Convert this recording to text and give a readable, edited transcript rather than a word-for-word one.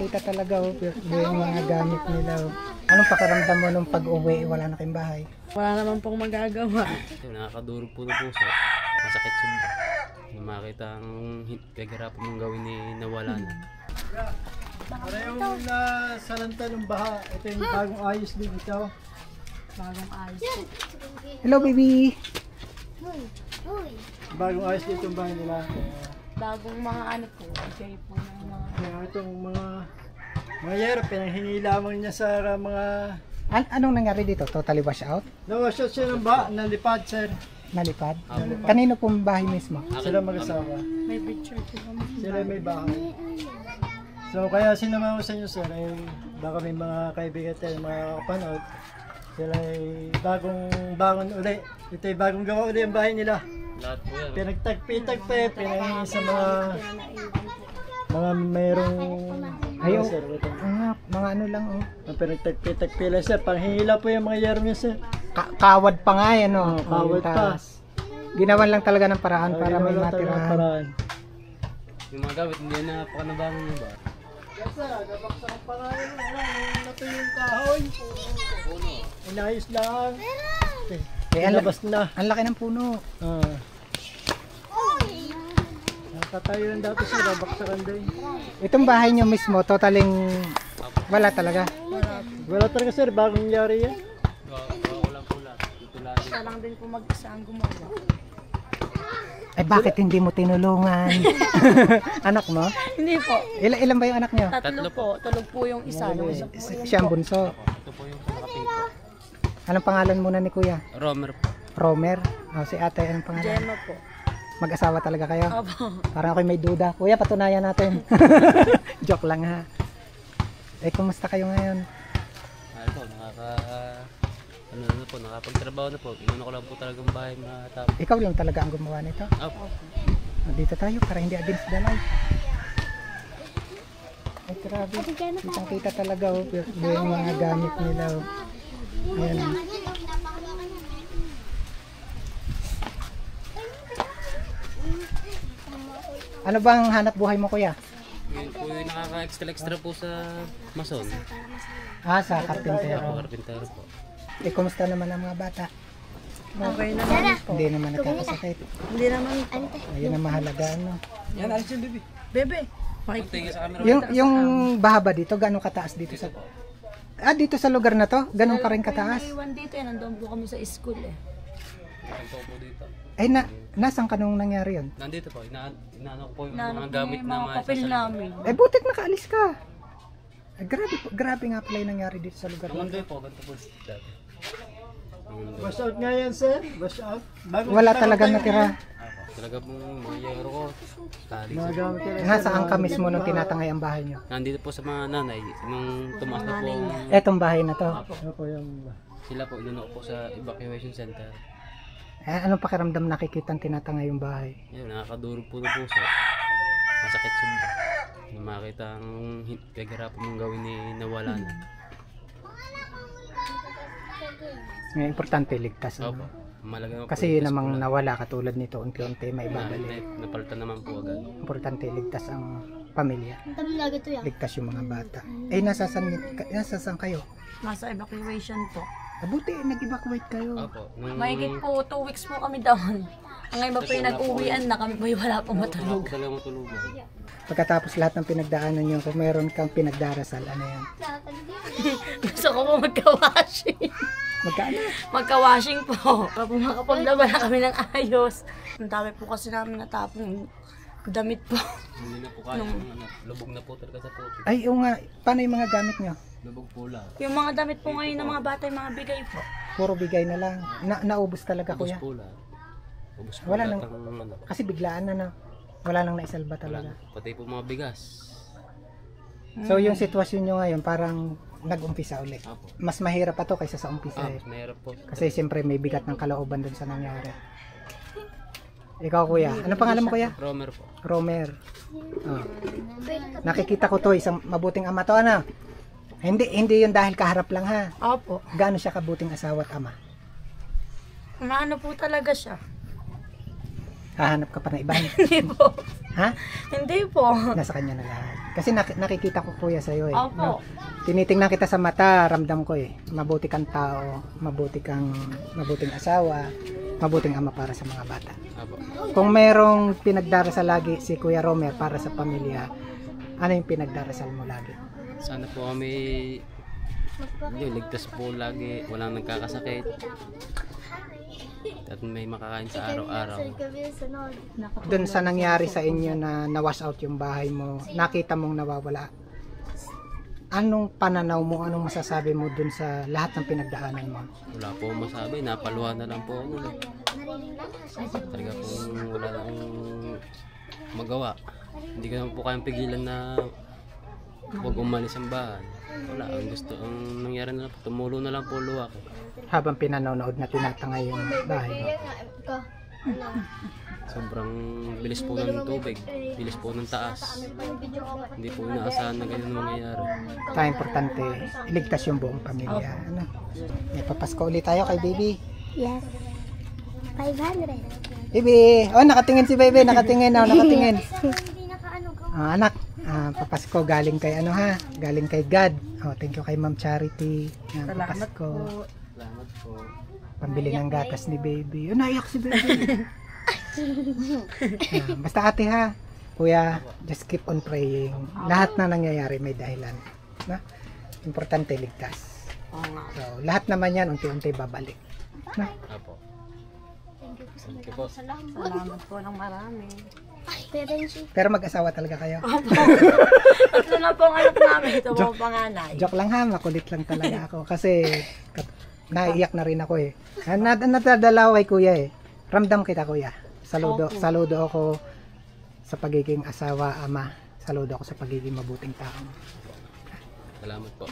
Kitang-kita talaga oh, yung mga gamit nila oh. Anong pakiramdam mo nung pag-uwi, wala na kayong bahay? Wala naman pong magagawa. Nakakadurog po na puso. Masakit sa na makita ang pinaghirapan mong gawin ni nawala na. Para yung nasalanta ng baha, ito yung bagong ayos din ikaw. Bagong ayos. Hello baby! Bagong ayos din itong bahay nila. Bagong mga ano po. Okay po ng mga... Kaya itong mga yero, pinanghingi lamang niya sa mga... Anong nangyari dito? Totally wash out? Nawashot siya ng baha, nalipad sir. Nalipad? Kanino pong bahay mismo? Sila mag-asawa. May picture po kami. Sila may bahay. So kaya sinama ko sa inyo sir, eh, baka may mga kaibigan tayo, mga kapanood. Sila ay bagong uli. Ito ay bagong gawa uli ang bahay nila. Lahat po yan. Pinagtagpi-tagpi, pinanghingi sa mga mayroong... Ayaw. Sir, ito. Mga ano lang oh. Ang pinagtagpi-tagpi lang sir, panghihila po yung mga yero niya sir. Kawad pa nga yan oh. Kawad pa. Ginawan lang talaga ng paraan para may matirahan. Paraan. Yung mga gamit, hindi na napakanabangan mo ba? Yes sir, nabaksak ang pangalan mo. Nato yung kahoy. Inayos lang. Eh, Labas na. ang laki ng puno. Nakatayo lang dati sir, nabaksakan din. Itong bahay nyo mismo, totaling wala talaga. Wala talaga sir, bagong nangyari yan. Gawa ko lang po lahat. Ito lahat. Isa lang din po mag-isa ang gumawa. Ay bakit hindi mo tinulungan? Anak mo? Hindi po. Ilan ba yung anak nyo? Tatlo po. Tulog po yung isa. Yung isa po yung... Siya ang bunso. Ito po yung nakapito. Anong pangalan muna ni kuya? Romer po. Romer? Oh, si ate, anong pangalan? Gemma po. Mag-asawa talaga kayo? Opo. Parang ako'y may duda. Kuya, patunayan natin. Joke lang ha. Eh, kumusta kayo ngayon? Ano po, ano na po, nakapagtrabaho na po. Inuna ko lang po talagang bahay matapos. Ikaw lang talaga ang gumawa nito? Opo. Dito tayo para hindi against the light. Ay, grabe. Kitang-kita talaga oh, yung mga gamit nila oh. Ayan. Ano bang hanap buhay mo kuya? Yun po yung nakaka-extra po sa mason. Sa karpintero. Opo, karpintero po. Eh, kumusta naman ang mga bata? Okay naman po. Hindi naman nagkakasakit. Hindi naman po. Ayun ang mahalaga, ano? Yan, alis yung baby. Bebe. Tingin sa camera. Yung baha ba dito, gano'ng kataas dito sa... dito sa lugar na to? Gano'ng ka rin kataas? Iwan dito eh. Nandun po kami sa school eh. Ito po dito. Ay, nasaan ka nung nangyari yun? Nandito po, inaano ko po yung Naano mga po gamit yung na mga papel namin. Eh, butit nakaalis ka. Grabe nga pala yung nangyari dito sa lugar na to. Nandito po, ganito po dati. Wash out nga yan sir, wash out. Wala talaga natira. Talaga pong mga yero ko. Tali. Mga gamit nila. Nasaan ka mismo nung tinatangay ang bahay nyo? Nandito po sa mga nanay, nung tumaas na po, Etong bahay na to. Ano po yung... sila po, inuno ko po sa evacuation center. Anong pakiramdam nakikita tinatangay yung bahay? Yun, nakakadurog po ng puso. Masakit sa na makita ang pinaghirapan mong gawin ni nawala na. Ngayon, importante ligtas. Opo, Ano? malaga naman po Kasi yung yun namang pula. nawala katulad nito, unti-unti may Na- babalik. napalitan naman po agad. Importante ligtas ang pamilya. Ligtas yung mga bata. Eh, nasasan kayo? Nasa evacuation po. Buti, nag-evacuate kayo. Opo, nung Mahigit po 2 weeks po kami doon. Ang iba po yung nag-uwian na kami po yung wala pong matulog. talagang matulugan. Pagkatapos lahat ng pinagdaanan nyo, kung meron kang pinagdarasal, ano yan? Gusto ko po magka-washing. Magkano? Magka-washing po. Kapag makapaglaba na kami ng ayos. Ang dami po kasi namin natapong damit po. Hindi na po kaya, lubog na po talaga sa puti. Ay, yung nga, paano yung mga gamit nyo? Lubog po lang. Yung mga damit po ngayon ng mga bata, yung mga bigay po. Puro bigay na lang. Naubos talaga, Ubus kuya. po lang. Ubus po Wala lahat nang- ng ano. Kasi biglaan na. Wala nang naisalba Wala talaga. na. Pati po mga bigas. So, yung sitwasyon nyo ngayon, parang nag-umpisa ulit. Apo. Mas mahirap pa to kaysa sa umpisa eh. Mas mahirap po. Kasi siyempre may bigat ng kalooban dun sa nangyari. Ikaw kuya, ano pangalan mo kuya? Romer po. Romer. Oh. Nakikita ko to, isang mabuting ama to ano? Hindi yun dahil kaharap lang ha. Opo. Gaano siya kabuting asawa at ama? Maano po talaga siya. Hahanap ka pa ng iba. Hindi po. Ha? Hindi po. Nasa kanya na lahat. Kasi nakikita ko kuya sa iyo eh. Opo. No? Tinitingnan kita sa mata, ramdam ko eh. Mabuti kang tao, mabuting asawa, mabuting ama para sa mga bata. Apo. Kung merong pinagdarasal lagi si Kuya Romer para sa pamilya, ano yung pinagdarasal mo lagi? Sana po kami ligtas po lagi, walang nagkakasakit. At may makakain sa araw-araw. Doon sa nangyari sa inyo na na-wash out yung bahay mo, nakita mong nawawala. Anong pananaw mo, anong masasabi mo doon sa lahat ng pinagdaanan mo? Wala po masabi, napaluhan na lang po ako. Talaga po wala na akong magawa. Hindi ko naman po kayang pigilan na huwag umalis ang bahay. Wala, ang nangyari na lang po, tumulo na lang po luwa ko. Habang pinanonood na tinatangay yung bahay mo. Sobrang bilis po ng tubig, bilis po ng taas. Hindi po inaasahan na ganyan mangyayari. Kaya importante, iligtas yung buong pamilya. Ano? May papasko ulit tayo kay baby. Yes. 500. Baby! Oh, nakatingin si baby, nakatingin. Oh, nakatingin. Hindi nakaano ko. Anak, papasko galing kay ano ha? Galing kay God. Oh, thank you kay Ma'am Charity. Papasko. Salamat po. Pambili ng gatas ni baby. Oh, naiyak si baby. Basta ate ha. Kuya, just keep on praying. Lahat na nangyayari may dahilan. Na? Importante ligtas. Oo nga. So, lahat naman yan unti-unti babalik. Na? Apo. Thank you po. Salamat po ng marami. Pero mag-asawa talaga kayo. Tatlo na po ang anak namin. Ito po ang panganay. Joke lang ha, makulit lang talaga ako. Kasi naiiyak na rin ako eh. Natadalaw kay kuya eh. Ramdam kita kuya. Saludo ako sa pagiging asawa, ama. Saludo ako sa pagiging mabuting tao. Salamat po.